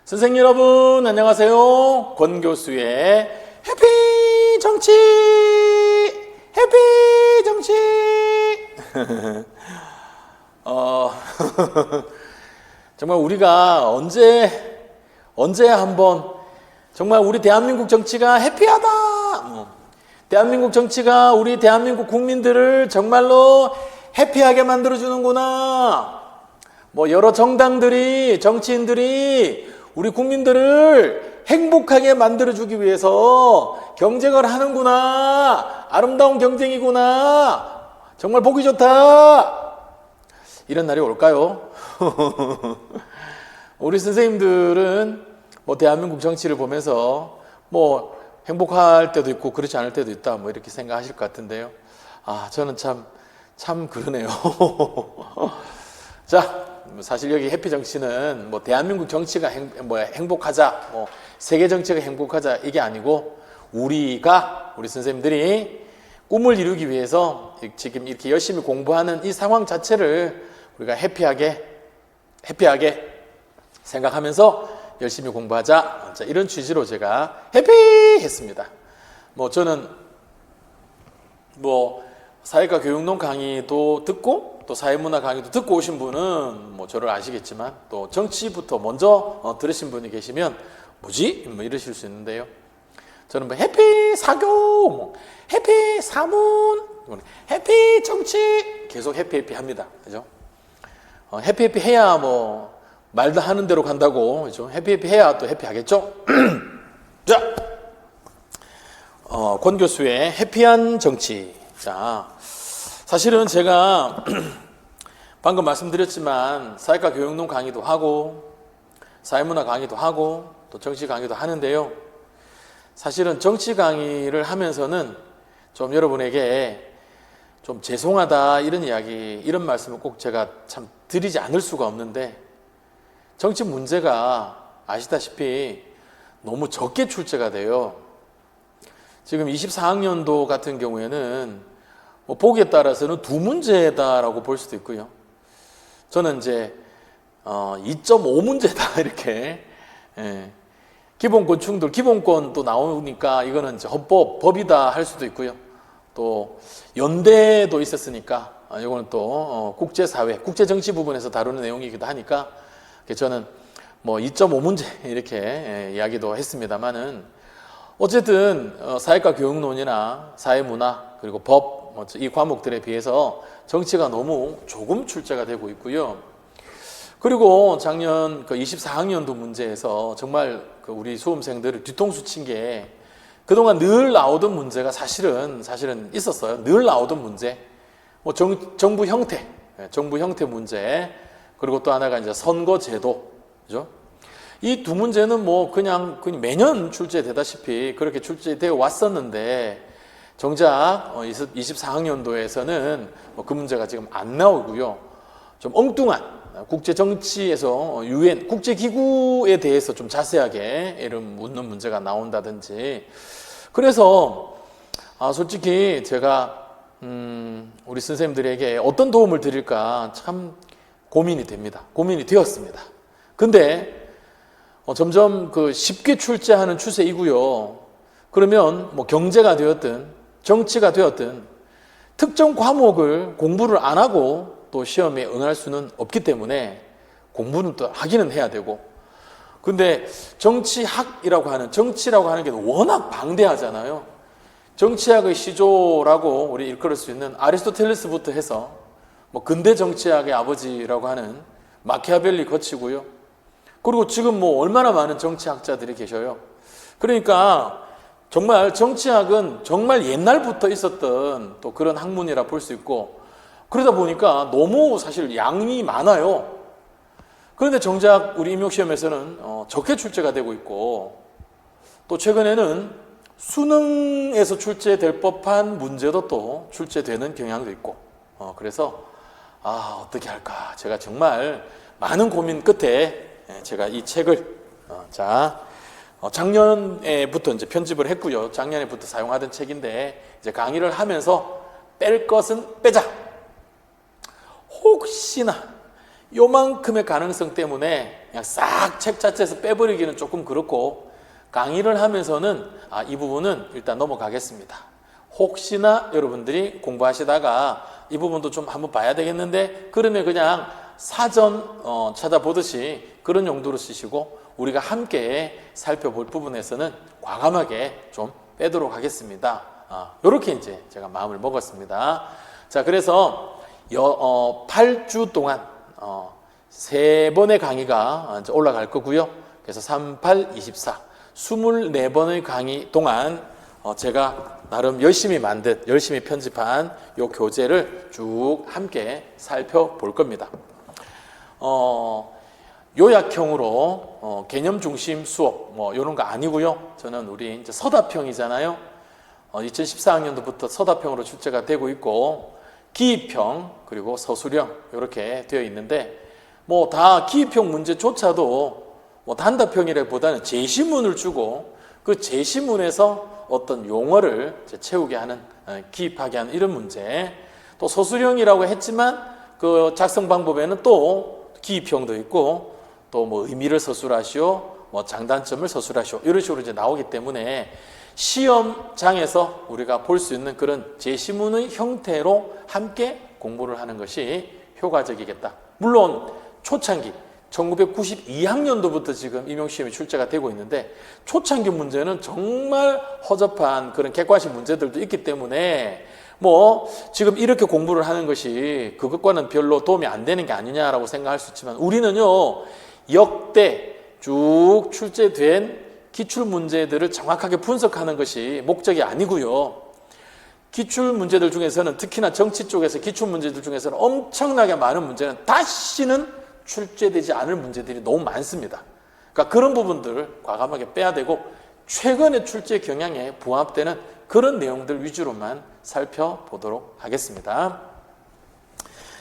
선생님 여러분 안녕하세요. 권 교수의 해피 정치 해피 정치 정말 우리가 언제 한번 정말 우리 대한민국 정치가 해피하다, 대한민국 정치가 우리 대한민국 국민들을 정말로 해피하게 만들어주는구나, 여러 정당들이, 정치인들이 우리 국민들을 행복하게 만들어주기 위해서 경쟁을 하는구나, 아름다운 경쟁이구나, 정말 보기 좋다, 이런 날이 올까요? 우리 선생님들은 대한민국 정치를 보면서 행복할 때도 있고 그렇지 않을 때도 있다, 이렇게 생각하실 것 같은데요. 저는 참 그러네요. 자, 사실 여기 해피 정치는 대한민국 정치가 행복하자, 세계 정치가 행복하자, 이게 아니고 우리 선생님들이 꿈을 이루기 위해서 지금 이렇게 열심히 공부하는 이 상황 자체를 우리가 해피하게 생각하면서 열심히 공부하자, 이런 취지로 제가 해피했습니다. 저는 사회과 교육론 강의도 듣고 또 사회문화 강의도 듣고 오신 분은 저를 아시겠지만, 또 정치부터 먼저 들으신 분이 계시면 뭐지? 이러실 수 있는데요. 저는 해피 사교, 해피 사문, 해피 정치, 계속 해피 합니다. 그죠? 해피 해야 말도 하는 대로 간다고, 그죠? 해피 해야 또 해피하겠죠? 자, 권 교수의 해피한 정치. 자, 사실은 제가 방금 말씀드렸지만 사회과 교육론 강의도 하고 사회문화 강의도 하고 또 정치 강의도 하는데요. 사실은 정치 강의를 하면서는 좀 여러분에게 좀 죄송하다, 이런 말씀을 꼭 제가 참 드리지 않을 수가 없는데, 정치 문제가 아시다시피 너무 적게 출제가 돼요. 지금 24학년도 같은 경우에는 보기에 따라서는 2문제다라고 볼 수도 있고요. 저는 이제 2.5문제다 이렇게, 기본권 충돌, 기본권 또 나오니까 이거는 이제 법이다 할 수도 있고요. 또 연대도 있었으니까 이거는 또 국제사회, 국제정치 부분에서 다루는 내용이기도 하니까 저는 2.5문제 이렇게 이야기도 했습니다만은, 어쨌든 사회과 교육론이나 사회문화 그리고 법, 이 과목들에 비해서 정치가 너무 조금 출제가 되고 있고요. 그리고 작년 24학년도 문제에서 정말 우리 수험생들을 뒤통수 친 게, 그동안 늘 나오던 문제가 사실은 있었어요. 늘 나오던 문제, 정부 형태 문제, 그리고 또 하나가 이제 선거제도, 그죠? 이 2문제는 그냥 매년 출제되다시피 그렇게 출제되어 왔었는데, 정작 24학년도에서는 그 문제가 지금 안 나오고요. 좀 엉뚱한 국제 정치에서 UN 국제기구에 대해서 좀 자세하게 이름 묻는 문제가 나온다든지, 그래서 솔직히 제가 우리 선생님들에게 어떤 도움을 드릴까 참 고민이 되었습니다. 근데 점점 쉽게 출제하는 추세이고요. 그러면 경제가 되었든 정치가 되었든 특정 과목을 공부를 안 하고 또 시험에 응할 수는 없기 때문에 공부는 또 하기는 해야 되고, 근데 정치라고 하는 게 워낙 방대하잖아요. 정치학의 시조라고 우리 일컬을 수 있는 아리스토텔레스부터 해서 근대 정치학의 아버지라고 하는 마키아벨리 거치고요. 그리고 지금 얼마나 많은 정치학자들이 계셔요. 그러니까 정말 정치학은 정말 옛날부터 있었던 또 그런 학문이라 볼 수 있고, 그러다 보니까 너무 사실 양이 많아요. 그런데 정작 우리 임용시험에서는 적게 출제가 되고 있고, 또 최근에는 수능에서 출제될 법한 문제도 또 출제되는 경향도 있고, 그래서 어떻게 할까, 제가 정말 많은 고민 끝에 제가 이 책을 작년에부터 이제 편집을 했고요. 작년에부터 사용하던 책인데, 이제 강의를 하면서 뺄 것은 빼자. 혹시나 요만큼의 가능성 때문에 그냥 싹 책 자체에서 빼버리기는 조금 그렇고, 강의를 하면서는 이 부분은 일단 넘어가겠습니다. 혹시나 여러분들이 공부하시다가 이 부분도 좀 한번 봐야 되겠는데, 그러면 그냥 사전 찾아보듯이 그런 용도로 쓰시고, 우리가 함께 살펴볼 부분에서는 과감하게 좀 빼도록 하겠습니다. 이렇게 이제 제가 마음을 먹었습니다. 자, 그래서 8주 동안 3번의 강의가 이제 올라갈 거고요. 그래서 3, 8, 24, 24번의 강의 동안 제가 나름 열심히 만든, 열심히 편집한 이 교재를 쭉 함께 살펴볼 겁니다. 요약형으로 개념 중심 수업 이런 거 아니고요. 저는 우리 이제 서답형이잖아요. 2014학년도부터 서답형으로 출제가 되고 있고, 기입형 그리고 서술형 이렇게 되어 있는데, 뭐 다 기입형 문제조차도 뭐 단답형이라기보다는 제시문을 주고 그 제시문에서 어떤 용어를 채우게 하는, 기입하게 하는 이런 문제. 또 서술형이라고 했지만 그 작성 방법에는 또 기입형도 있고, 또 뭐 의미를 서술하시오, 뭐 장단점을 서술하시오, 이런 식으로 이제 나오기 때문에 시험장에서 우리가 볼 수 있는 그런 제시문의 형태로 함께 공부를 하는 것이 효과적이겠다. 물론 초창기 1992학년도부터 지금 임용시험이 출제가 되고 있는데, 초창기 문제는 정말 허접한 그런 객관식 문제들도 있기 때문에 뭐 지금 이렇게 공부를 하는 것이 그것과는 별로 도움이 안 되는 게 아니냐라고 생각할 수 있지만, 우리는요 역대 쭉 출제된 기출문제들을 정확하게 분석하는 것이 목적이 아니고요. 기출문제들 중에서는, 특히나 정치 쪽에서 기출문제들 중에서는 엄청나게 많은 문제는 다시는 출제되지 않을 문제들이 너무 많습니다. 그러니까 그런 부분들을 과감하게 빼야 되고, 최근의 출제 경향에 부합되는 그런 내용들 위주로만 살펴보도록 하겠습니다.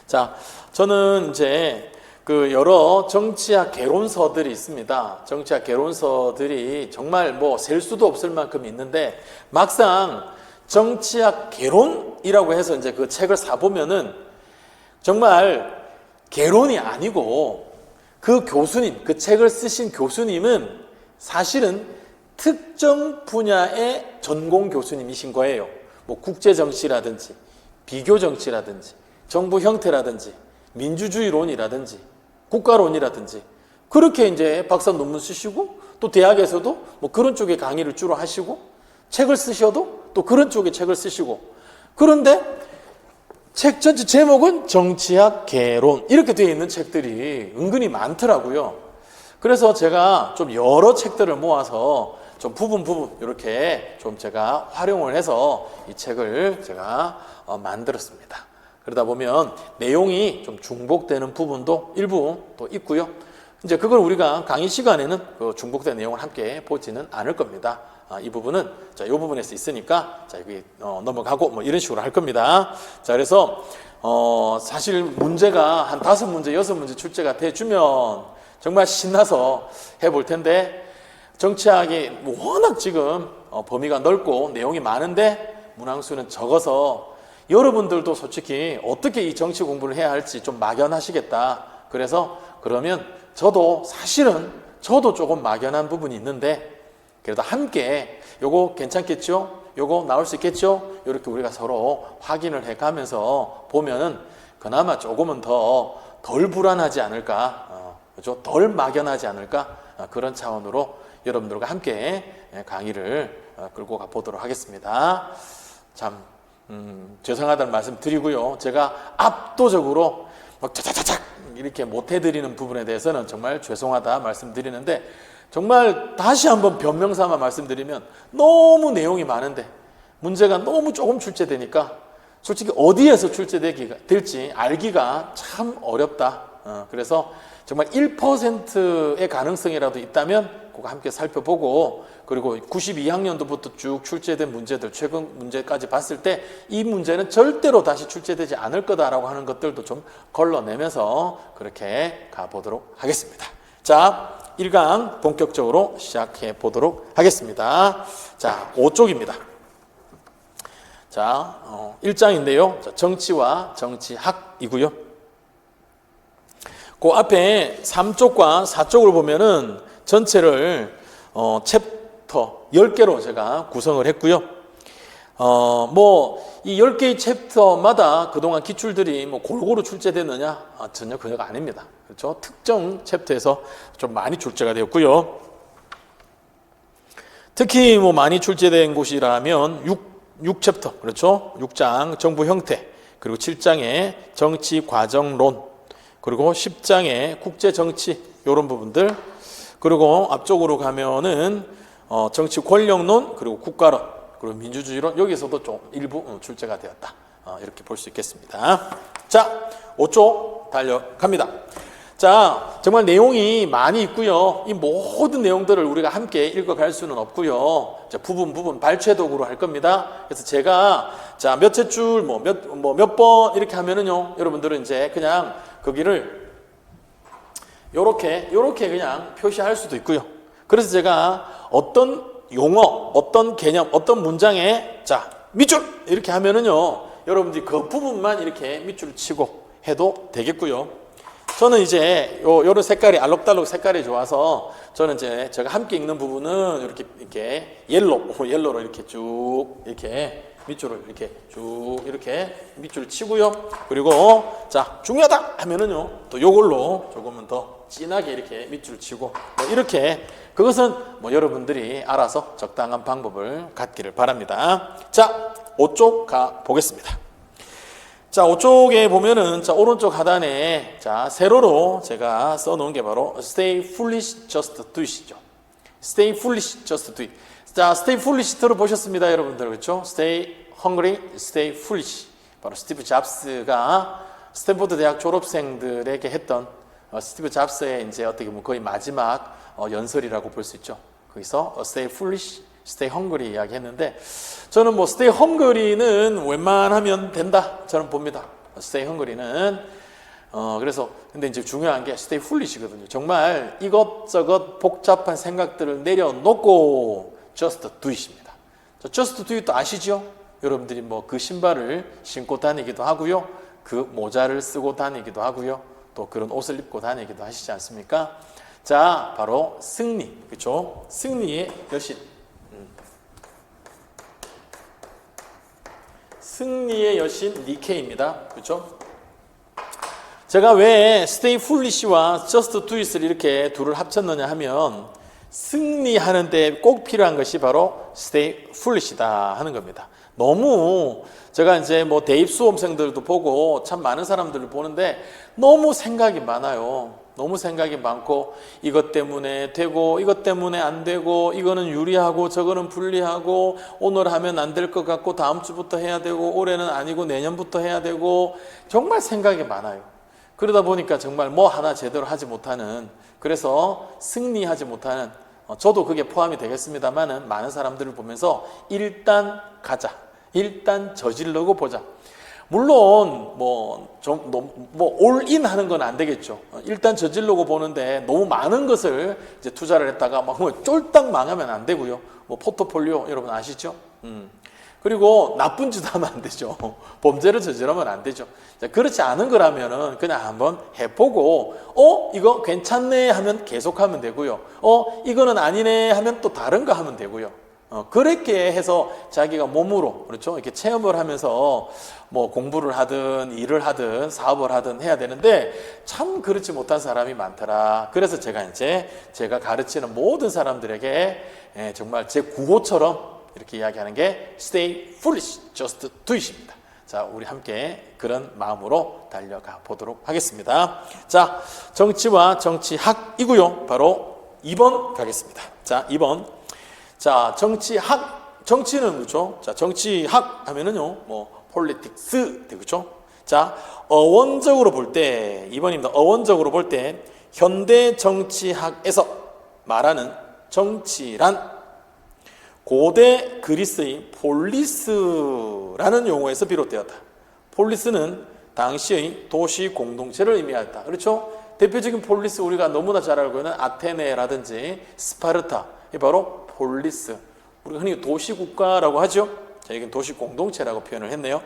자, 저는 이제 그 여러 정치학 개론서들이 있습니다. 정치학 개론서들이 정말 뭐 셀 수도 없을 만큼 있는데, 막상 정치학 개론이라고 해서 이제 그 책을 사보면은 정말 개론이 아니고, 그 교수님, 그 책을 쓰신 교수님은 사실은 특정 분야의 전공 교수님이신 거예요. 뭐 국제정치라든지 비교정치라든지 정부 형태라든지 민주주의론이라든지 국가론이라든지, 그렇게 이제 박사 논문 쓰시고, 또 대학에서도 뭐 그런 쪽의 강의를 주로 하시고, 책을 쓰셔도 또 그런 쪽의 책을 쓰시고, 그런데 책 전체 제목은 정치학 개론 이렇게 되어 있는 책들이 은근히 많더라고요. 그래서 제가 좀 여러 책들을 모아서 좀 부분 이렇게 좀 제가 활용을 해서 이 책을 제가 만들었습니다. 그러다 보면 내용이 좀 중복되는 부분도 일부 또 있고요. 이제 그걸 우리가 강의 시간에는 그 중복된 내용을 함께 보지는 않을 겁니다. 이 부분은 자, 이 부분에서 있으니까 자, 여기 넘어가고 뭐 이런 식으로 할 겁니다. 자, 그래서 사실 문제가 한 5문제, 6문제 출제가 돼주면 정말 신나서 해볼 텐데, 정치학이 워낙 지금 범위가 넓고 내용이 많은데 문항수는 적어서 여러분들도 솔직히 어떻게 이 정치 공부를 해야 할지 좀 막연하시겠다. 그래서 그러면 저도 사실은 저도 조금 막연한 부분이 있는데, 그래도 함께 요거 괜찮겠죠? 요거 나올 수 있겠죠? 이렇게 우리가 서로 확인을 해가면서 보면은 그나마 조금은 덜 불안하지 않을까, 그죠? 덜 막연하지 않을까, 그런 차원으로 여러분들과 함께 강의를 끌고 가보도록 하겠습니다. 참 죄송하다는 말씀 드리고요. 제가 압도적으로 막 차차차착 이렇게 못해드리는 부분에 대해서는 정말 죄송하다 말씀드리는데, 정말 다시 한번 변명삼아 말씀드리면 너무 내용이 많은데 문제가 너무 조금 출제되니까 솔직히 어디에서 출제될지 알기가 참 어렵다. 그래서 정말 1%의 가능성이라도 있다면 그거 함께 살펴보고, 그리고 92학년도부터 쭉 출제된 문제들, 최근 문제까지 봤을 때 이 문제는 절대로 다시 출제되지 않을 거다라고 하는 것들도 좀 걸러내면서 그렇게 가보도록 하겠습니다. 자, 1강 본격적으로 시작해 보도록 하겠습니다. 자, 5쪽입니다. 자, 1장인데요. 정치와 정치학이고요. 그 앞에 3쪽과 4쪽을 보면은 전체를 챕터 10개로 제가 구성을 했고요. 이 10개의 챕터마다 그동안 기출들이 뭐 골고루 출제됐느냐? 전혀 그녀가 아닙니다. 그렇죠? 특정 챕터에서 좀 많이 출제가 되었고요. 특히 뭐 많이 출제된 곳이라면 6챕터, 그렇죠? 6장 정부 형태, 그리고 7장의 정치 과정론, 그리고 10장의 국제 정치 이런 부분들, 그리고 앞쪽으로 가면은 정치 권력론, 그리고 국가론, 그리고 민주주의론, 여기서도 좀 일부 출제가 되었다. 이렇게 볼 수 있겠습니다. 자, 5쪽 달려갑니다. 자, 정말 내용이 많이 있고요. 이 모든 내용들을 우리가 함께 읽어갈 수는 없고요. 자, 부분 발췌독으로 할 겁니다. 그래서 제가 자, 몇째 줄, 몇 번 이렇게 하면은요, 여러분들은 이제 그냥 거기를 요렇게 그냥 표시할 수도 있고요. 그래서 제가 어떤 용어, 어떤 개념, 어떤 문장에 자, 밑줄 이렇게 하면은요, 여러분들이 그 부분만 이렇게 밑줄 치고 해도 되겠고요. 저는 이제 요런 색깔이 알록달록 색깔이 좋아서 저는 이제 제가 함께 읽는 부분은 이렇게 옐로로 이렇게 쭉 이렇게 밑줄을 이렇게 쭉 이렇게 밑줄을 치고요. 그리고 자, 중요하다 하면은요, 또 요걸로 조금은 더 진하게 이렇게 밑줄을 치고 이렇게 그것은 여러분들이 알아서 적당한 방법을 갖기를 바랍니다. 자, 5쪽 가 보겠습니다. 자, 5쪽에 보면은 자, 오른쪽 하단에 자, 세로로 제가 써놓은 게 바로 Stay foolish, just do it이죠. Stay foolish, just do it. 자, Stay foolish 들어보셨습니다, 여러분들. 그렇죠? Stay hungry, stay foolish. 바로 스티브 잡스가 스탠포드 대학 졸업생들에게 했던 스티브 잡스의 이제 어떻게 보면 거의 마지막 연설이라고 볼 수 있죠. 거기서 Stay foolish, stay hungry 이야기 했는데, 저는 뭐 stay hungry는 웬만하면 된다 저는 봅니다. stay hungry는 그래서 근데 이제 중요한 게 stay foolish거든요. 정말 이것저것 복잡한 생각들을 내려놓고 just do it입니다. just do it 아시죠? 여러분들이 뭐 그 신발을 신고 다니기도 하고요, 그 모자를 쓰고 다니기도 하고요, 또 그런 옷을 입고 다니기도 하시지 않습니까? 자, 바로 승리, 그렇죠? 승리의 여신. 승리의 여신 니케입니다. 그렇죠? 제가 왜 Stay Foolish와 Just Do It을 이렇게 둘을 합쳤느냐 하면 승리하는데 꼭 필요한 것이 바로 Stay Foolish이다 하는 겁니다. 너무 제가 이제 뭐 대입 수험생들도 보고 참 많은 사람들을 보는데 너무 생각이 많아요. 너무 생각이 많고 이것 때문에 되고 이것 때문에 안 되고 이거는 유리하고 저거는 불리하고 오늘 하면 안 될 것 같고 다음 주부터 해야 되고 올해는 아니고 내년부터 해야 되고 정말 생각이 많아요. 그러다 보니까 정말 뭐 하나 제대로 하지 못하는, 그래서 승리하지 못하는, 저도 그게 포함이 되겠습니다만은 많은 사람들을 보면서 일단 가자, 일단 저질러고 보자. 물론 올인 하는 건 안 되겠죠. 일단 저질러고 보는데 너무 많은 것을 이제 투자를 했다가 막 쫄딱 망하면 안 되고요. 뭐 포트폴리오 여러분 아시죠? 그리고 나쁜 짓 하면 안 되죠. 범죄를 저지르면 안 되죠. 자, 그렇지 않은 거라면은 그냥 한번 해보고 이거 괜찮네 하면 계속하면 되고요. 이거는 아니네 하면 또 다른 거 하면 되고요. 그렇게 해서 자기가 몸으로, 그렇죠? 이렇게 체험을 하면서 뭐 공부를 하든 일을 하든 사업을 하든 해야 되는데 참 그렇지 못한 사람이 많더라. 그래서 제가 가르치는 모든 사람들에게 정말 제 구호처럼 이렇게 이야기하는 게 Stay foolish, just do it입니다. 자, 우리 함께 그런 마음으로 달려가 보도록 하겠습니다. 자, 정치와 정치학이고요. 바로 2번 가겠습니다. 자, 2번. 자, 정치학, 정치는 그렇죠? 자, 정치학 하면은요, politics 되겠죠? 자, 어원적으로 볼 때, 2번입니다. 어원적으로 볼 때, 현대 정치학에서 말하는 정치란 고대 그리스의 폴리스라는 용어에서 비롯되었다. 폴리스는 당시의 도시 공동체를 의미하였다. 그렇죠? 대표적인 폴리스 우리가 너무나 잘 알고 있는 아테네라든지 스파르타, 이 바로 폴리스. 우리가 흔히 도시국가라고 하죠. 자, 여기는 도시공동체라고 표현을 했네요.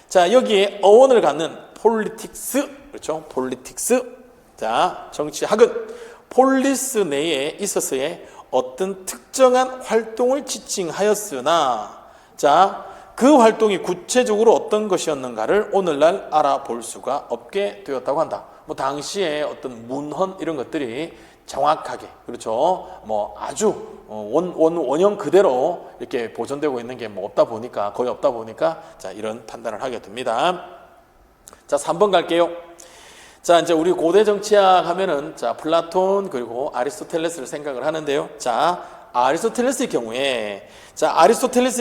자, 여기에 어원을 갖는 폴리틱스, 그렇죠? 폴리틱스. 자, 정치학은 폴리스 내에 있어서의 어떤 특정한 활동을 지칭하였으나, 자, 그 활동이 구체적으로 어떤 것이었는가를 오늘날 알아볼 수가 없게 되었다고 한다. 뭐 당시에 어떤 문헌 이런 것들이 정확하게, 그렇죠, 뭐 아주 원형 그대로 이렇게 보존되고 있는 게 뭐 없다 보니까, 거의 없다 보니까, 자, 이런 판단을 하게 됩니다. 자, 3번 갈게요. 자, 이제 우리 고대 정치학 하면은, 자, 플라톤 그리고 아리스토텔레스를 생각을 하는데요. 자, 아리스토텔레스의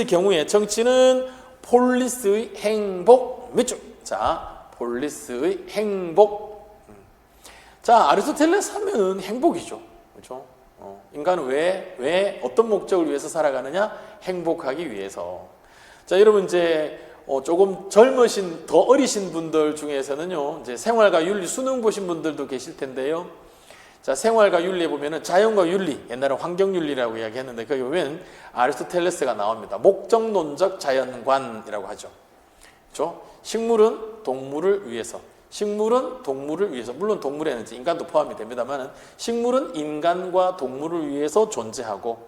경우에 정치는 폴리스의 행복 밑줄. 자, 폴리스의 행복. 자, 아리스토텔레스 하면은 행복이죠. 그렇죠? 인간은 왜 어떤 목적을 위해서 살아가느냐? 행복하기 위해서. 자, 여러분 이제 조금 젊으신, 더 어리신 분들 중에서는요, 이제 생활과 윤리 수능 보신 분들도 계실 텐데요. 자, 생활과 윤리에 보면은 자연과 윤리, 옛날에 환경윤리라고 이야기했는데, 거기 보면 아리스토텔레스가 나옵니다. 목적론적 자연관이라고 하죠. 그렇죠? 식물은 동물을 위해서, 물론 동물에는 이제 인간도 포함이 됩니다만, 식물은 인간과 동물을 위해서 존재하고,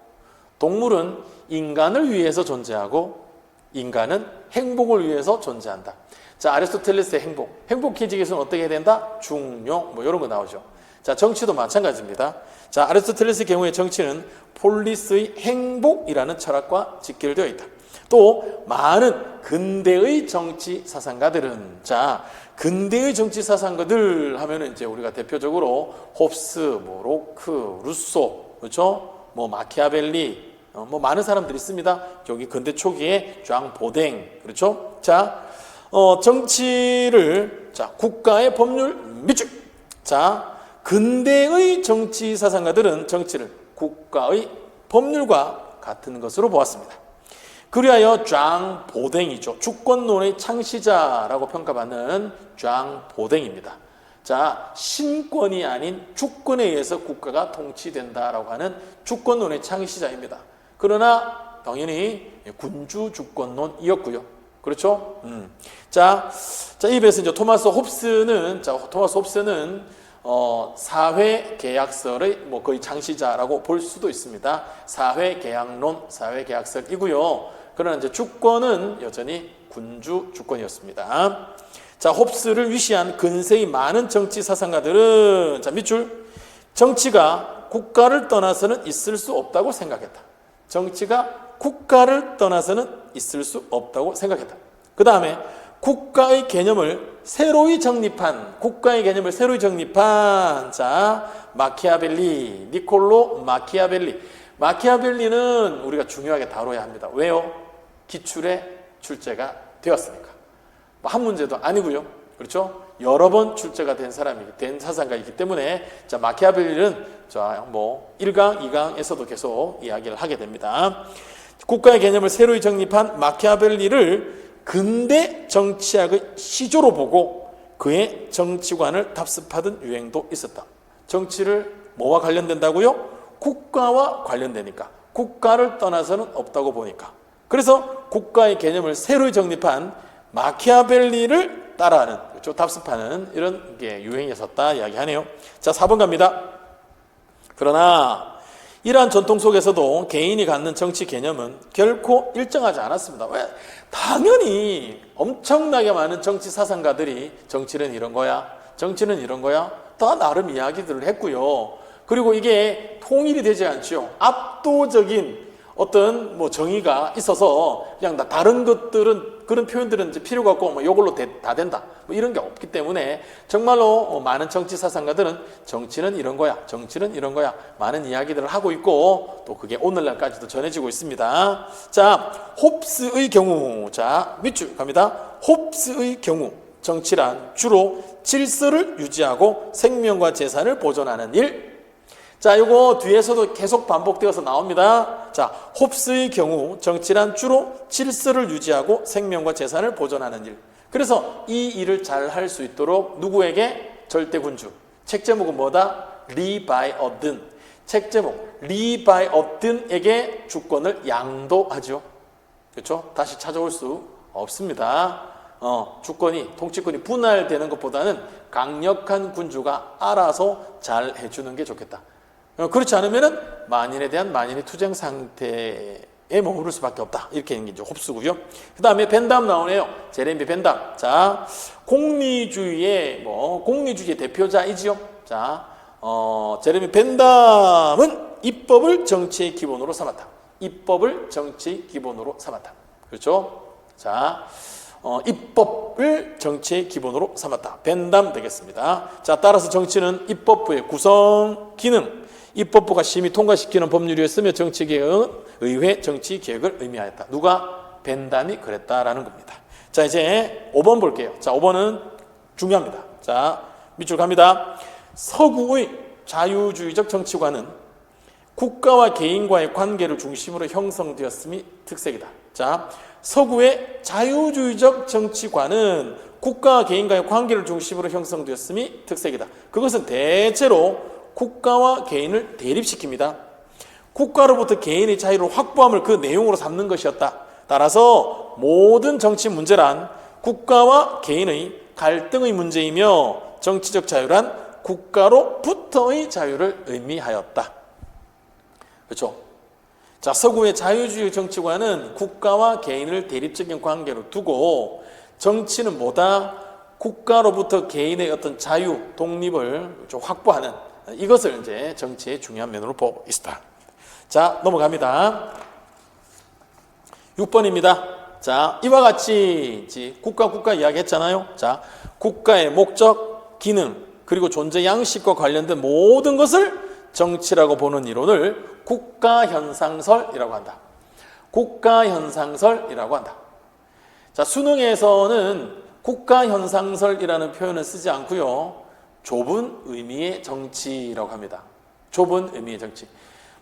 동물은 인간을 위해서 존재하고, 인간은 행복을 위해서 존재한다. 자, 아리스토텔레스의 행복해지기위해서는 어떻게 해야 된다? 중용, 뭐 이런 거 나오죠. 자, 정치도 마찬가지입니다. 자, 아리스토텔레스의 경우에 정치는 폴리스의 행복이라는 철학과 직결되어 있다. 또 많은 근대의 정치 사상가들은, 자, 근대의 정치 사상가들 하면은 이제 우리가 대표적으로 홉스, 뭐 로크, 루소, 그렇죠? 뭐 마키아벨리, 뭐 많은 사람들이 있습니다. 여기 근대 초기에 장 보댕, 그렇죠? 자, 정치를, 자, 국가의 법률 밑줄. 자, 근대의 정치 사상가들은 정치를 국가의 법률과 같은 것으로 보았습니다. 그리하여 장 보댕이죠. 주권론의 창시자라고 평가받는 장 보댕입니다. 자, 신권이 아닌 주권에 의해서 국가가 통치된다라고 하는 주권론의 창시자입니다. 그러나 당연히 군주 주권론이었고요. 그렇죠? 자, 이에서 이제 토마스 홉스는 사회 계약설의 뭐 거의 창시자라고 볼 수도 있습니다. 사회 계약론, 사회 계약설이고요. 그러나 이제 주권은 여전히 군주 주권이었습니다. 자, 홉스를 위시한 근세의 많은 정치 사상가들은, 자, 밑줄, 정치가 국가를 떠나서는 있을 수 없다고 생각했다. 정치가 국가를 떠나서는 있을 수 없다고 생각했다. 그 다음에 국가의 개념을 새로이 정립한, 자, 마키아벨리, 니콜로 마키아벨리. 마키아벨리는 우리가 중요하게 다뤄야 합니다. 왜요? 기출에 출제가 되었으니까. 한 문제도 아니고요. 그렇죠? 여러 번 출제가 된 사상가이기 때문에, 자, 마키아벨리는, 자, 뭐 1강, 2강에서도 계속 이야기를 하게 됩니다. 국가의 개념을 새로이 정립한 마키아벨리를 근대 정치학의 시조로 보고 그의 정치관을 답습하던 유행도 있었다. 정치를 뭐와 관련된다고요? 국가와 관련되니까. 국가를 떠나서는 없다고 보니까. 그래서 국가의 개념을 새로이 정립한 마키아벨리를 따라하는, 그렇죠? 답습하는 이런 게 유행이었었다 이야기하네요. 자, 4번 갑니다. 그러나 이러한 전통 속에서도 개인이 갖는 정치 개념은 결코 일정하지 않았습니다. 왜? 당연히 엄청나게 많은 정치 사상가들이 정치는 이런 거야, 정치는 이런 거야, 다 나름 이야기들을 했고요. 그리고 이게 통일이 되지 않죠. 압도적인 어떤 뭐 정의가 있어서 그냥 다른 것들은, 그런 표현들은 이제 필요가 없고 뭐 이걸로 다 된다, 뭐 이런 게 없기 때문에 정말로 많은 정치 사상가들은 정치는 이런 거야, 정치는 이런 거야, 많은 이야기들을 하고 있고, 또 그게 오늘날까지도 전해지고 있습니다. 자, 홉스의 경우, 자, 밑줄 갑니다. 홉스의 경우 정치란 주로 질서를 유지하고 생명과 재산을 보존하는 일. 자, 요거 뒤에서도 계속 반복되어서 나옵니다. 자, 홉스의 경우 정치란 주로 질서를 유지하고 생명과 재산을 보존하는 일. 그래서 이 일을 잘 할 수 있도록 누구에게? 절대군주. 책 제목은 뭐다? 리바이어든. 책 제목 리바이어든에게 주권을 양도하죠. 그렇죠? 다시 찾아올 수 없습니다. 주권이, 통치권이 분할되는 것보다는 강력한 군주가 알아서 잘 해주는 게 좋겠다. 그렇지 않으면은 만인에 대한 만인의 투쟁 상태에 머무를 수밖에 없다. 이렇게 하는 게 이제 홉스고요. 그 다음에 벤담 나오네요. 제레미 벤담. 자, 공리주의의 대표자이지요. 자, 제레미 벤담은 입법을 정치의 기본으로 삼았다. 입법을 정치의 기본으로 삼았다. 그렇죠? 자, 입법을 정치의 기본으로 삼았다. 벤담 되겠습니다. 자, 따라서 정치는 입법부의 구성 기능, 입법부가 심의 통과시키는 법률이었으며 정치개혁은 의회 정치개혁을 의미하였다. 누가? 벤담이 그랬다라는 겁니다. 자, 이제 5번 볼게요. 자, 5번은 중요합니다. 자, 밑줄 갑니다. 서구의 자유주의적 정치관은 국가와 개인과의 관계를 중심으로 형성되었음이 특색이다. 자, 서구의 자유주의적 정치관은 국가와 개인과의 관계를 중심으로 형성되었음이 특색이다. 그것은 대체로 국가와 개인을 대립시킵니다. 국가로부터 개인의 자유를 확보함을 그 내용으로 삼는 것이었다. 따라서 모든 정치 문제란 국가와 개인의 갈등의 문제이며 정치적 자유란 국가로부터의 자유를 의미하였다. 그렇죠? 자, 서구의 자유주의 정치관은 국가와 개인을 대립적인 관계로 두고 정치는 뭐다? 국가로부터 개인의 어떤 자유, 독립을 좀 확보하는 이것을 이제 정치의 중요한 면으로 보고 있다. 자, 넘어갑니다. 6번입니다. 자, 이와 같이 국가 이야기했잖아요. 자, 국가의 목적, 기능, 그리고 존재 양식과 관련된 모든 것을 정치라고 보는 이론을 국가현상설이라고 한다. 국가현상설이라고 한다. 자, 수능에서는 국가현상설이라는 표현을 쓰지 않고요. 좁은 의미의 정치라고 합니다. 좁은 의미의 정치.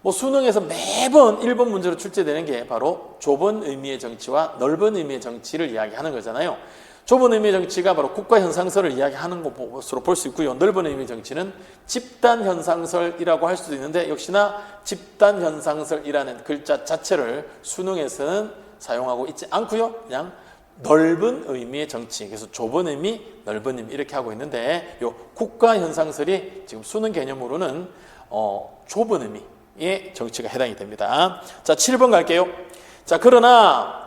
수능에서 매번 1번 문제로 출제되는 게 바로 좁은 의미의 정치와 넓은 의미의 정치를 이야기하는 거잖아요. 좁은 의미의 정치가 바로 국가현상설을 이야기하는 것으로 볼 수 있고요. 넓은 의미의 정치는 집단현상설이라고 할 수도 있는데 역시나 집단현상설이라는 글자 자체를 수능에서는 사용하고 있지 않고요. 그냥 넓은 의미의 정치, 그래서 좁은 의미, 넓은 의미 이렇게 하고 있는데 요 국가현상설이 지금 수능 개념으로는 좁은 의미의 정치가 해당이 됩니다. 자, 7번 갈게요. 자, 그러나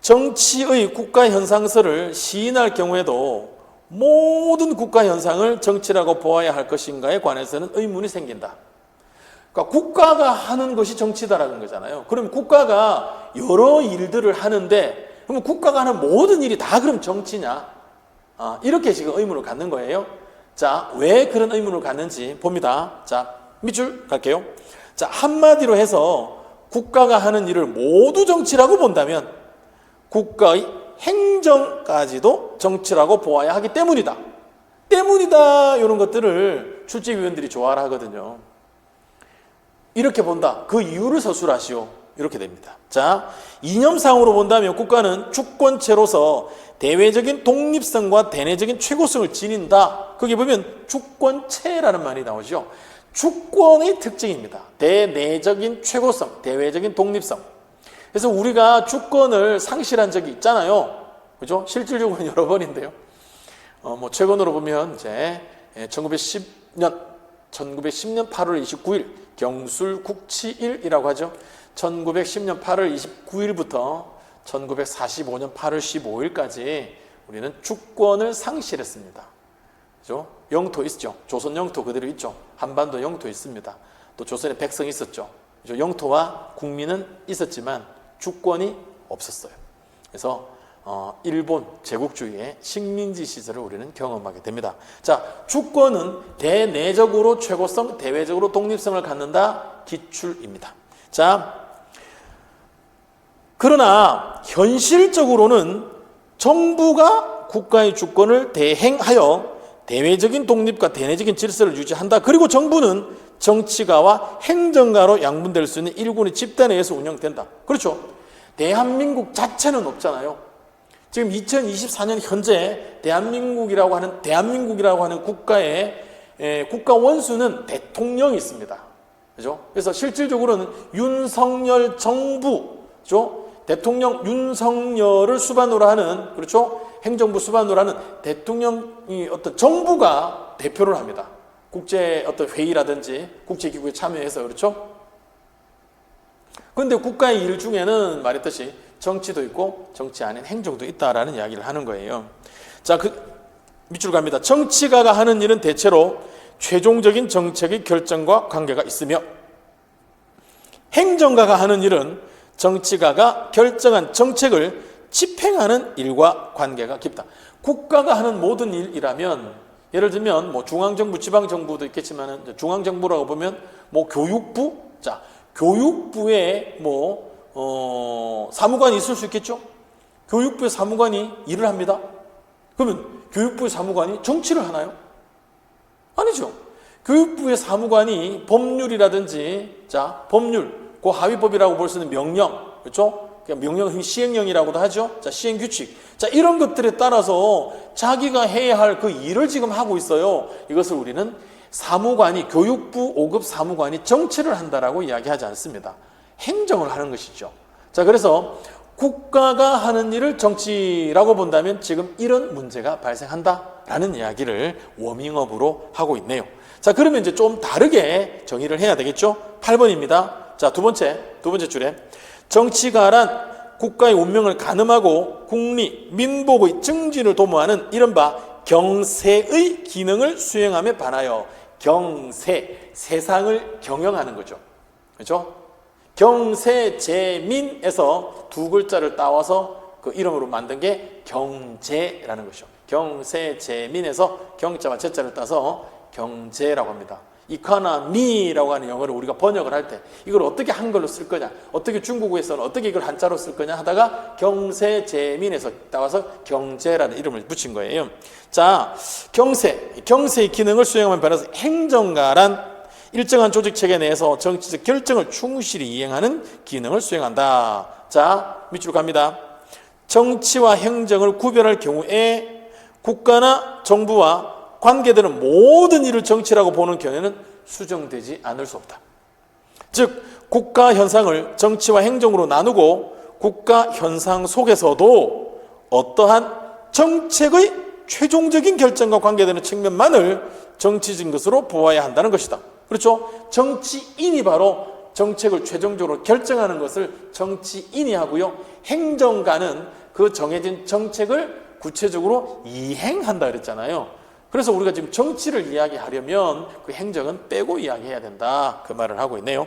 정치의 국가현상설을 시인할 경우에도 모든 국가현상을 정치라고 보아야 할 것인가에 관해서는 의문이 생긴다. 그러니까 국가가 하는 것이 정치다라는 거잖아요. 그럼 국가가 여러 일들을 하는데 그럼 국가가 하는 모든 일이 다 그럼 정치냐? 이렇게 지금 의문을 갖는 거예요. 자, 왜 그런 의문을 갖는지 봅니다. 자, 밑줄 갈게요. 자, 한마디로 해서 국가가 하는 일을 모두 정치라고 본다면 국가의 행정까지도 정치라고 보아야 하기 때문이다. 이런 것들을 출제위원들이 좋아라 하거든요. 이렇게 본다. 그 이유를 서술하시오. 이렇게 됩니다. 자, 이념상으로 본다면 국가는 주권체로서 대외적인 독립성과 대내적인 최고성을 지닌다. 거기 보면 주권체라는 말이 나오죠. 주권의 특징입니다. 대내적인 최고성, 대외적인 독립성. 그래서 우리가 주권을 상실한 적이 있잖아요. 그죠? 실질적으로는 여러 번인데요. 최근으로 보면 이제 1910년 8월 29일 경술국치일이라고 하죠. 1910년 8월 29일부터 1945년 8월 15일까지 우리는 주권을 상실했습니다. 그죠? 영토 있죠. 조선 영토 그대로 있죠. 한반도 영토 있습니다. 또 조선의 백성이 있었죠. 그죠? 영토와 국민은 있었지만 주권이 없었어요. 그래서 일본 제국주의의 식민지 시절을 우리는 경험하게 됩니다. 자, 주권은 대내적으로 최고성, 대외적으로 독립성을 갖는다. 기출입니다. 자, 그러나 현실적으로는 정부가 국가의 주권을 대행하여 대외적인 독립과 대내적인 질서를 유지한다. 그리고 정부는 정치가와 행정가로 양분될 수 있는 일군의 집단에 의해서 운영된다. 그렇죠. 대한민국 자체는 없잖아요. 지금 2024년 현재 대한민국이라고 하는 국가의 국가 원수는 대통령이 있습니다. 그죠? 그래서 실질적으로는 윤석열 정부죠. 대통령 윤석열을 수반으로 하는, 그렇죠? 행정부 수반으로 하는 대통령이 어떤 정부가 대표를 합니다. 국제 어떤 회의라든지 국제기구에 참여해서, 그렇죠? 그런데 국가의 일 중에는 말했듯이 정치도 있고 정치 아닌 행정도 있다라는 이야기를 하는 거예요. 자, 밑줄 갑니다. 정치가가 하는 일은 대체로 최종적인 정책의 결정과 관계가 있으며, 행정가가 하는 일은 정치가가 결정한 정책을 집행하는 일과 관계가 깊다. 국가가 하는 모든 일이라면, 예를 들면 뭐 중앙정부, 지방정부도 있겠지만, 중앙정부라고 보면 뭐 교육부, 자, 교육부에 사무관이 있을 수 있겠죠? 교육부의 사무관이 일을 합니다. 그러면 교육부의 사무관이 정치를 하나요? 아니죠. 교육부의 사무관이 법률이라든지, 자, 법률, 그 하위법이라고 볼 수 있는 명령, 그렇죠? 명령, 시행령이라고도 하죠. 자, 시행규칙. 자, 이런 것들에 따라서 자기가 해야 할 그 일을 지금 하고 있어요. 이것을 우리는 사무관이, 교육부 5급 사무관이 정치를 한다라고 이야기하지 않습니다. 행정을 하는 것이죠. 자, 그래서 국가가 하는 일을 정치라고 본다면 지금 이런 문제가 발생한다라는 이야기를 워밍업으로 하고 있네요. 자, 그러면 이제 좀 다르게 정의를 해야 되겠죠? 8번입니다. 자, 두 번째 줄에 정치가란 국가의 운명을 가늠하고 국리, 민복의 증진을 도모하는 이른바 경세의 기능을 수행함에 반하여, 경세, 세상을 경영하는 거죠. 그렇죠? 경세제민에서 두 글자를 따와서 그 이름으로 만든 게 경제라는 것이죠. 경세제민에서 경자와 제자를 따서 경제라고 합니다. 이코노미라고 하는 영어를 우리가 번역을 할 때 이걸 어떻게 한글로 쓸 거냐, 어떻게 중국어에서는 어떻게 이걸 한자로 쓸 거냐 하다가 경세제민에서 따와서 경제라는 이름을 붙인 거예요. 자, 경세의 기능을 수행하면 반해서 행정가란 일정한 조직 체계 내에서 정치적 결정을 충실히 이행하는 기능을 수행한다. 자, 밑으로 갑니다. 정치와 행정을 구별할 경우에 국가나 정부와 관계되는 모든 일을 정치라고 보는 견해는 수정되지 않을 수 없다. 즉, 국가 현상을 정치와 행정으로 나누고 국가 현상 속에서도 어떠한 정책의 최종적인 결정과 관계되는 측면만을 정치적인 것으로 보아야 한다는 것이다. 그렇죠? 정치인이 바로 정책을 최종적으로 결정하는 것을 정치인이 하고요. 행정가는 그 정해진 정책을 구체적으로 이행한다 그랬잖아요. 그래서 우리가 지금 정치를 이야기하려면 그 행정은 빼고 이야기해야 된다. 그 말을 하고 있네요.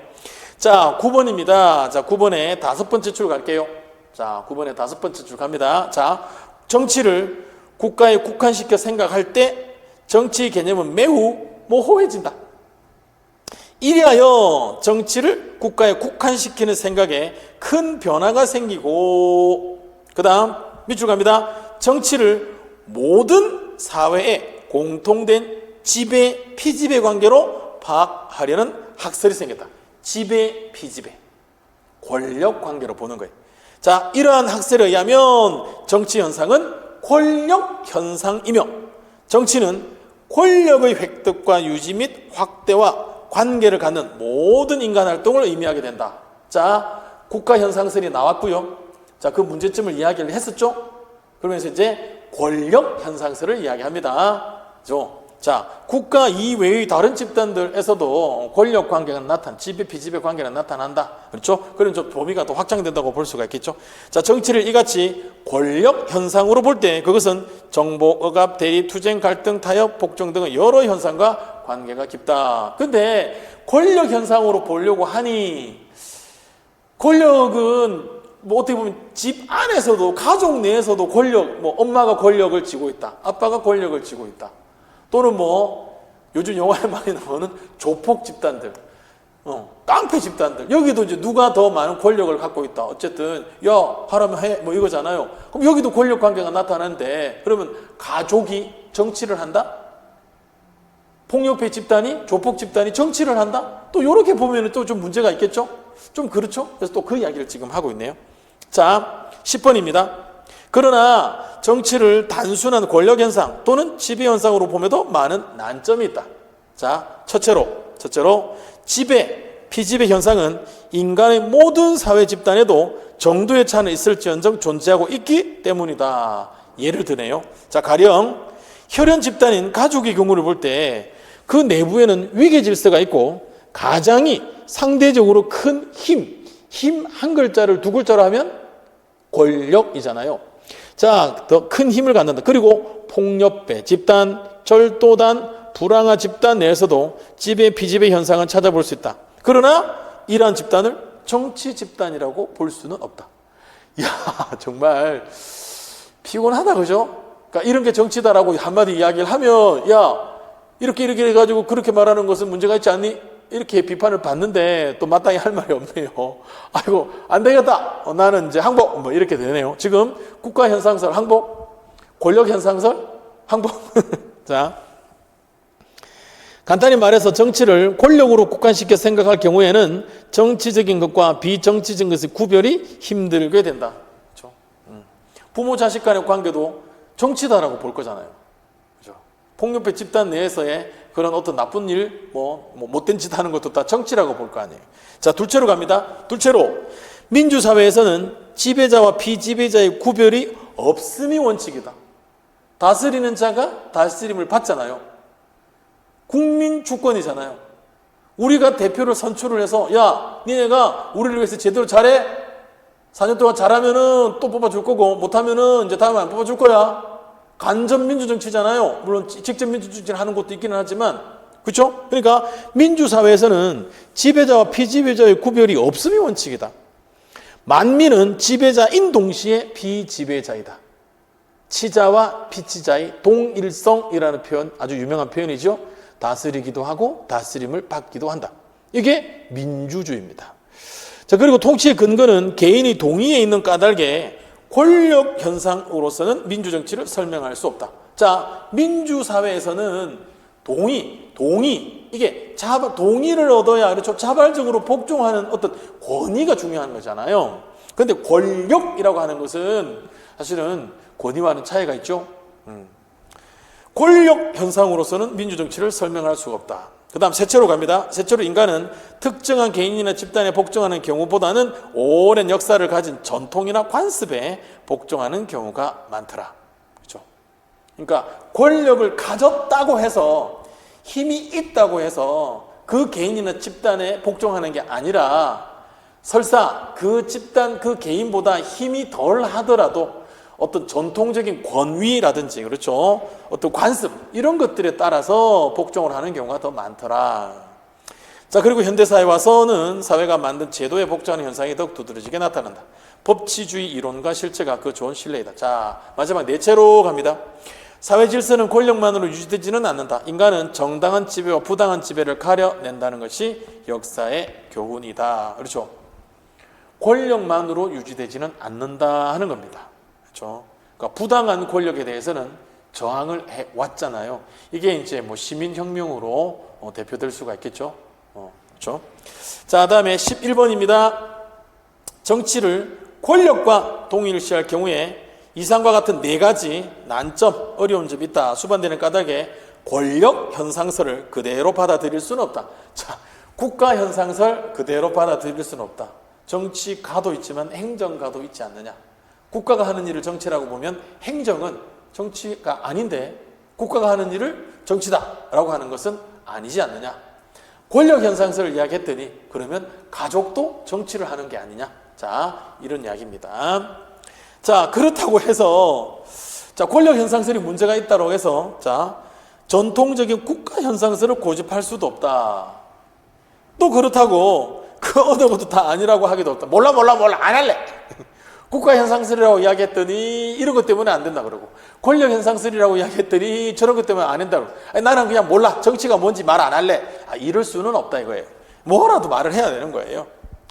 자, 9번입니다. 자, 9번에 5번째 줄 갈게요. 자, 9번에 5번째 줄 갑니다. 자, 정치를 국가에 국한시켜 생각할 때 정치의 개념은 매우 모호해진다. 이리하여 정치를 국가에 국한시키는 생각에 큰 변화가 생기고, 그 다음 밑줄 갑니다. 정치를 모든 사회에 공통된 지배, 피지배 관계로 파악하려는 학설이 생겼다. 지배, 피지배. 권력 관계로 보는 거예요. 자, 이러한 학설에 의하면 정치 현상은 권력 현상이며, 정치는 권력의 획득과 유지 및 확대와 관계를 갖는 모든 인간 활동을 의미하게 된다. 자, 국가 현상설이 나왔고요. 자, 그 문제점을 이야기를 했었죠. 그러면서 이제 권력 현상설을 이야기합니다. 자, 국가 이외의 다른 집단들에서도 권력 관계가 지배, 피지배 관계가 나타난다. 그렇죠? 그런 좀 범위가 더 확장된다고 볼 수가 있겠죠. 자, 정치를 이같이 권력 현상으로 볼 때 그것은 정보, 억압, 대립, 투쟁, 갈등, 타협, 복종 등의 여러 현상과 관계가 깊다. 근데 권력 현상으로 보려고 하니, 권력은 어떻게 보면 집 안에서도, 가족 내에서도 권력, 엄마가 권력을 쥐고 있다, 아빠가 권력을 쥐고 있다, 또는 요즘 영화에 많이 나오는 조폭 집단들, 깡패 집단들, 여기도 이제 누가 더 많은 권력을 갖고 있다, 어쨌든 야 하라면 해, 이거잖아요. 그럼 여기도 권력 관계가 나타나는데, 그러면 가족이 정치를 한다? 폭력배 집단이, 조폭 집단이 정치를 한다? 또 이렇게 보면 또 좀 문제가 있겠죠? 좀 그렇죠? 그래서 또 그 이야기를 지금 하고 있네요. 자, 10번입니다. 그러나 정치를 단순한 권력 현상 또는 지배 현상으로 봄에도 많은 난점이 있다. 자, 첫째로 지배, 피지배 현상은 인간의 모든 사회 집단에도 정도의 차는 있을지언정 존재하고 있기 때문이다. 예를 드네요. 자, 가령 혈연 집단인 가족의 경우를 볼 때 그 내부에는 위계 질서가 있고 가장이 상대적으로 큰 힘 한 글자를 두 글자로 하면 권력이잖아요. 자, 더 큰 힘을 갖는다. 그리고 폭력배 집단, 절도단, 불황아 집단 내에서도 지배, 피지배 현상을 찾아볼 수 있다. 그러나 이러한 집단을 정치 집단이라고 볼 수는 없다. 이야, 정말 피곤하다, 그죠? 그러니까 이런 게 정치다라고 한마디 이야기를 하면, 야, 이렇게 해가지고 그렇게 말하는 것은 문제가 있지 않니? 이렇게 비판을 받는데 또 마땅히 할 말이 없네요. 아이고, 안 되겠다. 나는 이제 항복. 뭐 이렇게 되네요. 지금 국가 현상설 항복, 권력 현상설 항복. 자, 간단히 말해서 정치를 권력으로 국한시켜 생각할 경우에는 정치적인 것과 비정치적인 것의 구별이 힘들게 된다. 그렇죠? 부모 자식 간의 관계도 정치다라고 볼 거잖아요. 그렇죠? 폭력배 집단 내에서의 그런 어떤 나쁜 일, 뭐 못된 짓 하는 것도 다 정치라고 볼 거 아니에요. 자, 둘째로 갑니다. 둘째로, 민주사회에서는 지배자와 피지배자의 구별이 없음이 원칙이다. 다스리는 자가 다스림을 받잖아요. 국민 주권이잖아요. 우리가 대표를 선출을 해서, 야, 니네가 우리를 위해서 제대로 잘해? 4년 동안 잘하면은 또 뽑아줄 거고, 못하면은 이제 다음에 안 뽑아줄 거야. 간접 민주정치잖아요. 물론 직접 민주정치를 하는 것도 있기는 하지만, 그렇죠? 그러니까 민주사회에서는 지배자와 피지배자의 구별이 없음이 원칙이다. 만민은 지배자인 동시에 비지배자이다. 치자와 피치자의 동일성이라는 표현, 아주 유명한 표현이죠. 다스리기도 하고 다스림을 받기도 한다. 이게 민주주의입니다. 자, 그리고 통치의 근거는 개인의 동의에 있는 까닭에 권력 현상으로서는 민주정치를 설명할 수 없다. 자, 민주사회에서는 동의, 이게 동의를 얻어야, 그렇죠? 자발적으로 복종하는 어떤 권위가 중요한 거잖아요. 그런데 권력이라고 하는 것은 사실은 권위와는 차이가 있죠. 권력 현상으로서는 민주정치를 설명할 수가 없다. 그 다음 셋째로 갑니다. 셋째로 인간은 특정한 개인이나 집단에 복종하는 경우보다는 오랜 역사를 가진 전통이나 관습에 복종하는 경우가 많더라. 그렇죠? 그러니까 권력을 가졌다고 해서, 힘이 있다고 해서 그 개인이나 집단에 복종하는 게 아니라 설사 그 집단, 그 개인보다 힘이 덜 하더라도 어떤 전통적인 권위라든지, 그렇죠? 어떤 관습, 이런 것들에 따라서 복종을 하는 경우가 더 많더라. 자, 그리고 현대사회 와서는 사회가 만든 제도에 복종하는 현상이 더욱 두드러지게 나타난다. 법치주의 이론과 실체가 그 좋은 신뢰이다. 자, 마지막 넷째로 갑니다. 사회 질서는 권력만으로 유지되지는 않는다. 인간은 정당한 지배와 부당한 지배를 가려낸다는 것이 역사의 교훈이다. 그렇죠? 권력만으로 유지되지는 않는다 하는 겁니다. 그렇죠? 그러니까 부당한 권력에 대해서는 저항을 해 왔잖아요. 이게 이제 뭐 시민혁명으로 대표될 수가 있겠죠. 그렇죠? 자, 다음에 11번입니다. 정치를 권력과 동의를 시할 경우에 이상과 같은 네 가지 난점, 어려운 점이 있다. 수반되는 까닭에 권력 현상설을 그대로 받아들일 수는 없다. 자, 국가 현상설 그대로 받아들일 수는 없다. 정치가도 있지만 행정가도 있지 않느냐. 국가가 하는 일을 정치라고 보면 행정은 정치가 아닌데 국가가 하는 일을 정치다라고 하는 것은 아니지 않느냐. 권력 현상설을 이야기했더니 그러면 가족도 정치를 하는 게 아니냐. 자, 이런 이야기입니다. 자, 그렇다고 해서 자, 권력 현상설이 문제가 있다고 해서 자, 전통적인 국가 현상설을 고집할 수도 없다. 또 그렇다고 그 어느 것도 다 아니라고 하기도 없다. 몰라 안 할래. 국가 현상설이라고 이야기했더니 이런 것 때문에 안 된다 그러고, 권력 현상설이라고 이야기했더니 저런 것 때문에 안 된다 그러고, 아니, 나는 그냥 몰라, 정치가 뭔지 말 안 할래. 이럴 수는 없다 이거예요. 뭐라도 말을 해야 되는 거예요.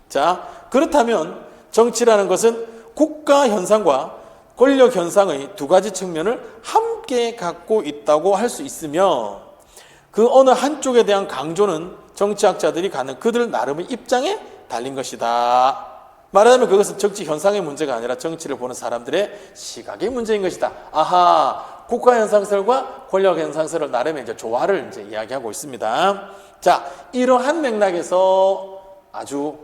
자, 그렇다면 정치라는 것은 국가 현상과 권력 현상의 두 가지 측면을 함께 갖고 있다고 할 수 있으며, 그 어느 한쪽에 대한 강조는 정치학자들이 갖는 그들 나름의 입장에 달린 것이다. 말하자면 그것은 정치 현상의 문제가 아니라 정치를 보는 사람들의 시각의 문제인 것이다. 아하, 국가 현상설과 권력 현상설을 나름의 이제 조화를 이제 이야기하고 있습니다. 자, 이러한 맥락에서 아주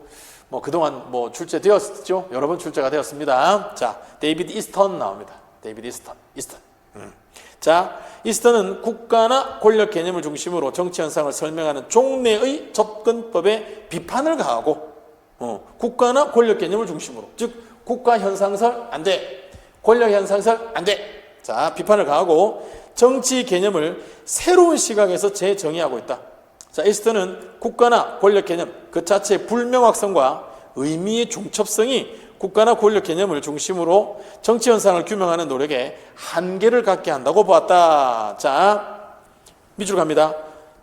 뭐 그동안 뭐 출제되었죠. 여러 번 출제가 되었습니다. 자, 데이비드 이스턴 나옵니다. 데이비드 이스턴. 자, 이스턴은 국가나 권력 개념을 중심으로 정치 현상을 설명하는 종래의 접근법에 비판을 가하고 국가나 권력 개념을 중심으로, 즉 국가 현상설 안 돼, 권력 현상설 안 돼. 자, 비판을 가하고 정치 개념을 새로운 시각에서 재정의하고 있다. 자, 이스턴은 국가나 권력 개념 그 자체의 불명확성과 의미의 중첩성이 국가나 권력 개념을 중심으로 정치 현상을 규명하는 노력에 한계를 갖게 한다고 보았다. 자, 밑으로 갑니다.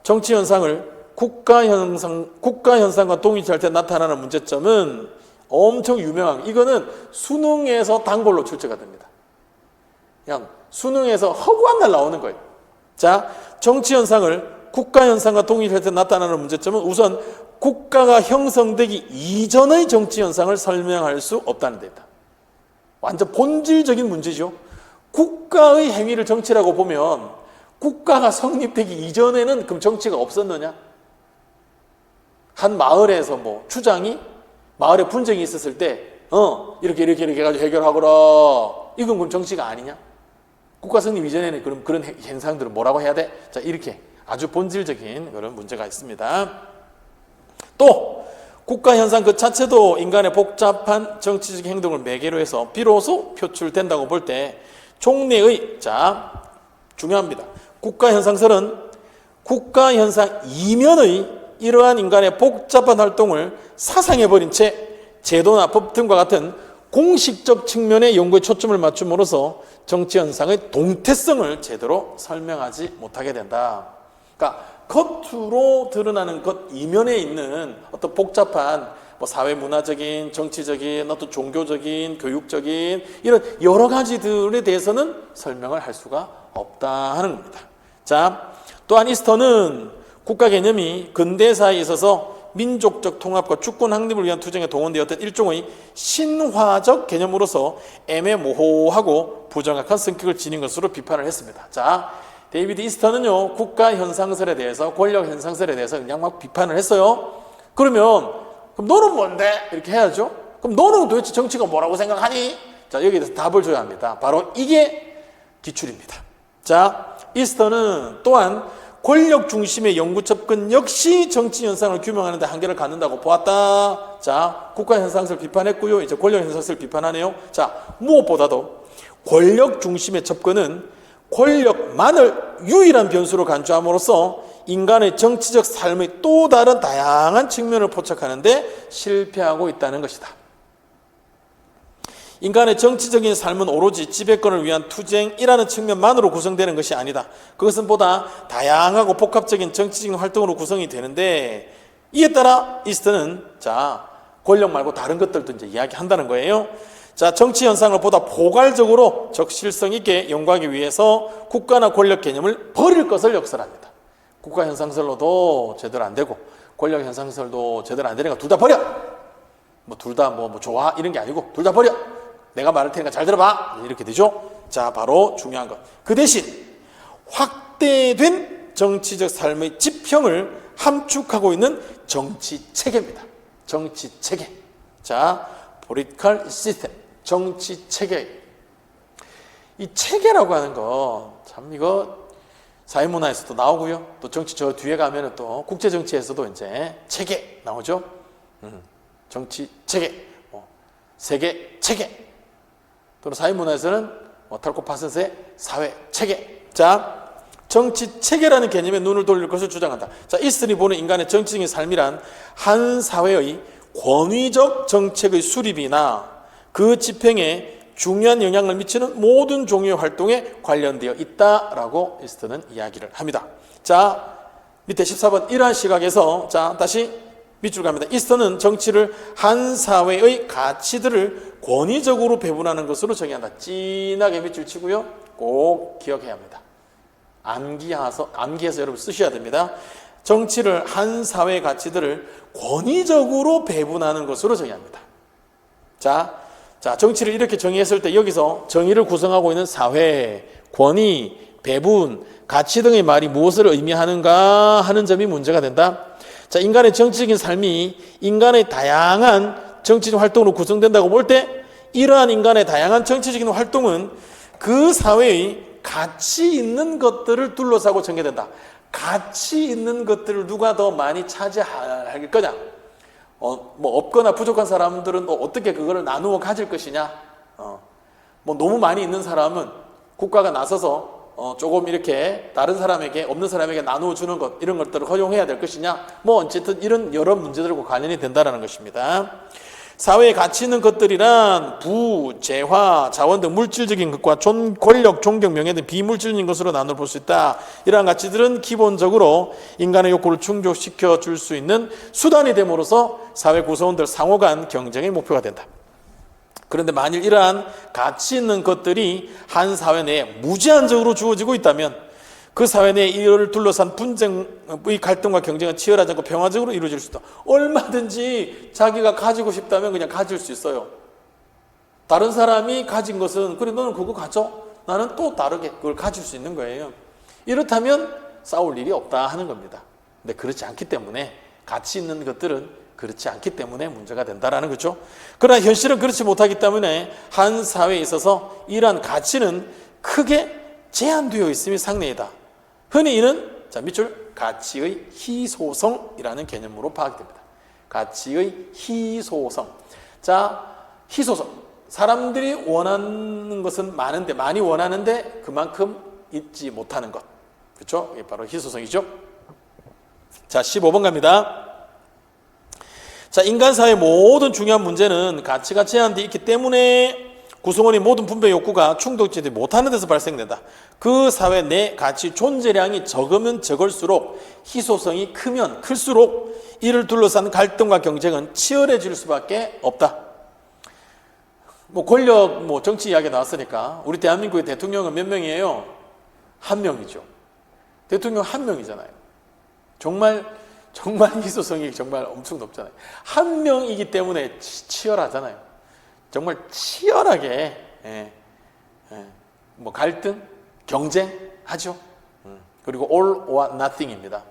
정치 현상을 국가 현상과 동일시할 때 나타나는 문제점은 엄청 유명한, 이거는 수능에서 단골로 출제가 됩니다. 그냥 수능에서 허구한 날 나오는 거예요. 자, 정치 현상을 국가 현상과 동일할 때 나타나는 문제점은 우선 국가가 형성되기 이전의 정치 현상을 설명할 수 없다는 데다. 완전 본질적인 문제죠. 국가의 행위를 정치라고 보면 국가가 성립되기 이전에는 그럼 정치가 없었느냐? 한 마을에서 뭐 추장이 마을에 분쟁이 있었을 때 이렇게 해가지고 해결하거라. 이건 그럼 정치가 아니냐? 국가 성립 이전에는 그럼 그런 현상들은 뭐라고 해야 돼? 자, 이렇게 아주 본질적인 그런 문제가 있습니다. 또 국가 현상 그 자체도 인간의 복잡한 정치적 행동을 매개로 해서 비로소 표출된다고 볼 때 종래의, 자, 중요합니다. 국가 현상설은 국가 현상 이면의 이러한 인간의 복잡한 활동을 사상해버린 채 제도나 법 등과 같은 공식적 측면의 연구에 초점을 맞춤으로써 정치 현상의 동태성을 제대로 설명하지 못하게 된다. 그러니까 겉으로 드러나는 것 이면에 있는 어떤 복잡한 뭐 사회 문화적인, 정치적인, 어떤 종교적인, 교육적인 이런 여러 가지들에 대해서는 설명을 할 수가 없다 하는 겁니다. 자, 또한 이스턴은 국가 개념이 근대사에 있어서 민족적 통합과 주권 확립을 위한 투쟁에 동원되었던 일종의 신화적 개념으로서 애매모호하고 부정확한 성격을 지닌 것으로 비판을 했습니다. 자, 데이비드 이스턴은요, 국가 현상설에 대해서, 권력 현상설에 대해서 그냥 막 비판을 했어요. 그러면 그럼 너는 뭔데? 이렇게 해야죠. 그럼 너는 도대체 정치가 뭐라고 생각하니? 자, 여기에 대해서 답을 줘야 합니다. 바로 이게 기출입니다. 자, 이스턴은 또한 권력 중심의 연구 접근 역시 정치 현상을 규명하는 데 한계를 갖는다고 보았다. 자, 국가 현상설 비판했고요. 이제 권력 현상설 비판하네요. 자, 무엇보다도 권력 중심의 접근은 권력만을 유일한 변수로 간주함으로써 인간의 정치적 삶의 또 다른 다양한 측면을 포착하는데 실패하고 있다는 것이다. 인간의 정치적인 삶은 오로지 지배권을 위한 투쟁이라는 측면만으로 구성되는 것이 아니다. 그것은 보다 다양하고 복합적인 정치적인 활동으로 구성이 되는데, 이에 따라 이스턴은 자, 권력 말고 다른 것들도 이제 이야기한다는 거예요. 자, 정치 현상을 보다 포괄적으로 적실성 있게 연구하기 위해서 국가나 권력 개념을 버릴 것을 역설합니다. 국가 현상설로도 제대로 안 되고 권력 현상설도 제대로 안 되니까 둘 다 버려. 뭐 둘 다 뭐 좋아 이런 게 아니고 둘 다 버려. 내가 말할 테니까 잘 들어봐. 이렇게 되죠. 자, 바로 중요한 것. 그 대신 확대된 정치적 삶의 지평을 함축하고 있는 정치 체계입니다. 정치 체계. 자, political system. 정치 체계. 이 체계라고 하는 거 참 이거 사회문화에서도 나오고요. 또 정치 저 뒤에 가면은 또 국제 정치에서도 이제 체계 나오죠. 정치 체계, 세계 체계. 또는 사회문화에서는 탈코 파슨스의 사회 체계. 자, 정치 체계라는 개념에 눈을 돌릴 것을 주장한다. 자, 이스턴이 보는 인간의 정치적인 삶이란 한 사회의 권위적 정책의 수립이나 그 집행에 중요한 영향을 미치는 모든 종류의 활동에 관련되어 있다라고 이스턴은 이야기를 합니다. 자, 밑에 14번 이러한 시각에서 자, 다시 밑줄 갑니다. 이스턴은 정치를 한 사회의 가치들을 권위적으로 배분하는 것으로 정의한다. 진하게 밑줄 치고요. 꼭 기억해야 합니다. 암기해서 여러분 쓰셔야 됩니다. 정치를 한 사회의 가치들을 권위적으로 배분하는 것으로 정의합니다. 자, 정치를 이렇게 정의했을 때 여기서 정의를 구성하고 있는 사회, 권위, 배분, 가치 등의 말이 무엇을 의미하는가 하는 점이 문제가 된다. 자, 인간의 정치적인 삶이 인간의 다양한 정치적 활동으로 구성된다고 볼 때 이러한 인간의 다양한 정치적인 활동은 그 사회의 가치 있는 것들을 둘러싸고 전개된다. 가치 있는 것들을 누가 더 많이 차지할 거냐? 뭐 없거나 부족한 사람들은 어떻게 그거를 나누어 가질 것이냐? 뭐 너무 많이 있는 사람은 국가가 나서서 조금 이렇게 다른 사람에게 없는 사람에게 나누어 주는 것 이런 것들을 허용해야 될 것이냐? 뭐 어쨌든 이런 여러 문제들과 관련이 된다라는 것입니다. 사회에 가치 있는 것들이란 부, 재화, 자원 등 물질적인 것과 권력, 존경, 명예 등 비물질적인 것으로 나눠 볼 수 있다. 이러한 가치들은 기본적으로 인간의 욕구를 충족시켜 줄 수 있는 수단이 됨으로써 사회 구성원들 상호 간 경쟁의 목표가 된다. 그런데 만일 이러한 가치 있는 것들이 한 사회 내에 무제한적으로 주어지고 있다면 그 사회 내에 이를 둘러싼 분쟁의 갈등과 경쟁은 치열하지 않고 평화적으로 이루어질 수 있다. 얼마든지 자기가 가지고 싶다면 그냥 가질 수 있어요. 다른 사람이 가진 것은 그래 너는 그거 가져? 나는 또 다르게 그걸 가질 수 있는 거예요. 이렇다면 싸울 일이 없다 하는 겁니다. 근데 그렇지 않기 때문에 가치 있는 것들은 그렇지 않기 때문에 문제가 된다라는 거죠. 그러나 현실은 그렇지 못하기 때문에 한 사회에 있어서 이러한 가치는 크게 제한되어 있음이 상례이다. 흔히 이는 밑줄 가치의 희소성이라는 개념으로 파악됩니다. 가치의 희소성. 자, 희소성. 사람들이 원하는 것은 많은데 많이 원하는데 그만큼 있지 못하는 것. 그렇죠? 이게 바로 희소성이죠. 자, 15번 갑니다. 자, 인간 사회의 모든 중요한 문제는 가치가 제한되어 있기 때문에 구성원의 모든 분배 욕구가 충족되지 못하는 데서 발생된다. 그 사회 내 가치 존재량이 적으면 적을수록 희소성이 크면 클수록 이를 둘러싼 갈등과 경쟁은 치열해질 수밖에 없다. 뭐 권력, 정치 이야기 나왔으니까 우리 대한민국의 대통령은 몇 명이에요? 한 명이죠. 대통령 한 명이잖아요. 정말 희소성이 정말 엄청 높잖아요. 한 명이기 때문에 치열하잖아요. 정말 치열하게 갈등, 경쟁하죠. 그리고 all or nothing입니다.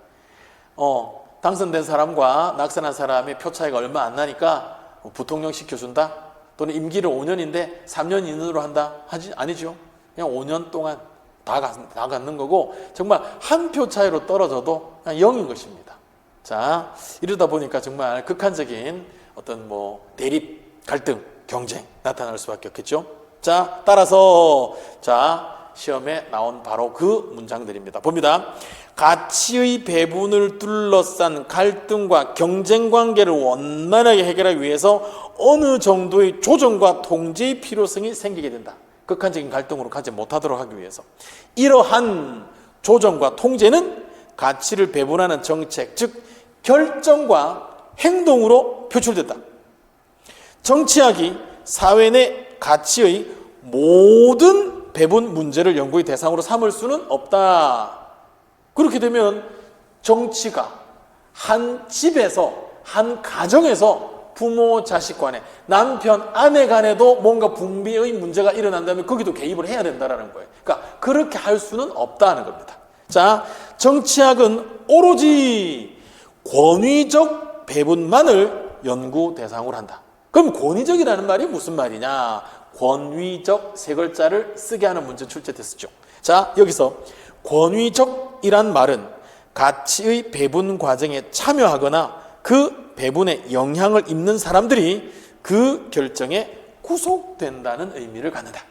당선된 사람과 낙선한 사람의 표 차이가 얼마 안 나니까 부통령 시켜준다. 또는 임기를 5년인데 3년 이내로 한다. 아니죠. 그냥 5년 동안 다 갖는 거고 정말 한 표 차이로 떨어져도 그냥 0인 것입니다. 자, 이러다 보니까 정말 극한적인 어떤 대립, 갈등, 경쟁 나타날 수밖에 없겠죠. 자, 따라서 시험에 나온 바로 그 문장들입니다. 봅니다. 가치의 배분을 둘러싼 갈등과 경쟁 관계를 원만하게 해결하기 위해서 어느 정도의 조정과 통제의 필요성이 생기게 된다. 극한적인 갈등으로 가지 못하도록 하기 위해서 이러한 조정과 통제는 가치를 배분하는 정책, 즉 결정과 행동으로 표출된다. 정치학이 사회 내 가치의 모든 배분 문제를 연구의 대상으로 삼을 수는 없다. 그렇게 되면 정치가 한 집에서, 한 가정에서 부모, 자식 간에, 남편, 아내 간에도 뭔가 분비의 문제가 일어난다면 거기도 개입을 해야 된다는 거예요. 그러니까 그렇게 할 수는 없다는 겁니다. 자, 정치학은 오로지 권위적 배분만을 연구 대상으로 한다. 그럼 권위적이라는 말이 무슨 말이냐? 권위적 세 글자를 쓰게 하는 문제 출제됐었죠. 자, 여기서 권위적이란 말은 가치의 배분 과정에 참여하거나 그 배분에 영향을 입는 사람들이 그 결정에 구속된다는 의미를 갖는다.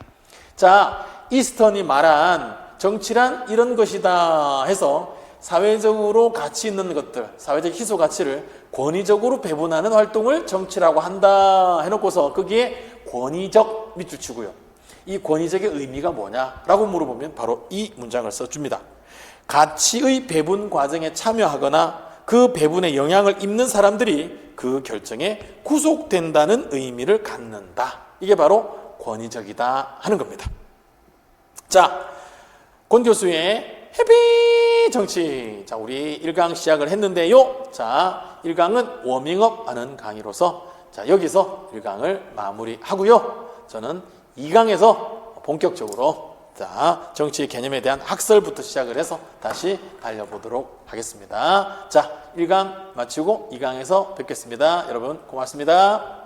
자, 이스턴이 말한 정치란 이런 것이다 해서 사회적으로 가치 있는 것들, 사회적 희소 가치를 권위적으로 배분하는 활동을 정치라고 한다 해놓고서 거기에 권위적 밑줄 치고요. 이 권위적의 의미가 뭐냐라고 물어보면 바로 이 문장을 써줍니다. 가치의 배분 과정에 참여하거나 그 배분에 영향을 입는 사람들이 그 결정에 구속된다는 의미를 갖는다. 이게 바로 권위적이다 하는 겁니다. 자, 권 교수의 해피 정치. 자, 우리 1강 시작을 했는데요. 자, 1강은 워밍업 하는 강의로서 자, 여기서 1강을 마무리하고요. 저는 2강에서 본격적으로 자, 정치의 개념에 대한 학설부터 시작을 해서 다시 달려보도록 하겠습니다. 자, 1강 마치고 2강에서 뵙겠습니다. 여러분 고맙습니다.